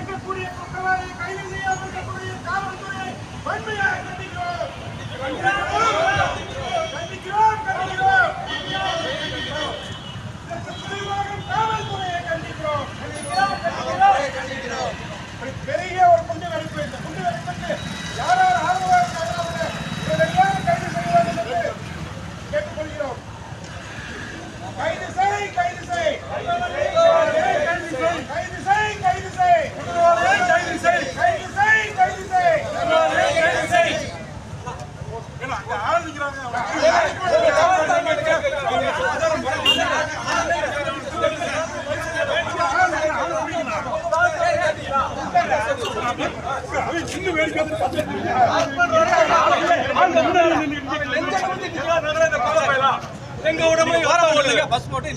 இருக்கக்கூடிய குற்றவாளி கைது செய்யாமல் இருக்கக்கூடிய காவல்துறை வன்மையாக கண்டிக்கிறோம். காவல்துறையை கண்டிக்கிறோம். பெரிய ஒரு குண்டு வெடிப்பு. இந்த குண்டு வெடிப்புக்கு யார் ஆதரவாக இருக்காங்க இவரையான கைது செய்ய வேண்டும் என்று கேட்டுக்கொள்கிறோம். கைது செய், கைது செய், கைது செய், கைது செய், கைது செய், கைது செய், கைது செய், கைது செய். அங்க ஆரம்பிக்கிறாங்க. சின்ன வேடிக்கை எங்க உடம்பு பஸ் போட்டு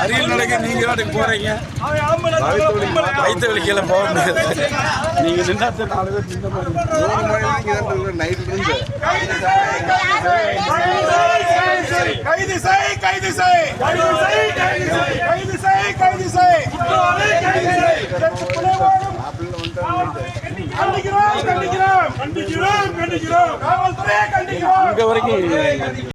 அரியல் நடக்க நீங்க நாட்டுக்கு போறீங்க. வயிற்று வலிக்கெல்லாம் போக முடியாது. நீங்க நின்னா 4 பேர் நின்ன மாதிரி நைட் இருந்து கைது செய், கைது செய், கைது செய், கைது செய், கைது செய், கைது செய், கண்டிக்கிறோம், கண்டிக்கிறோம், கண்டிக்கிறோம், கண்டிக்கிறோம், காவல்துறையை கண்டிக்கிறோம். இங்க வரைக்கும்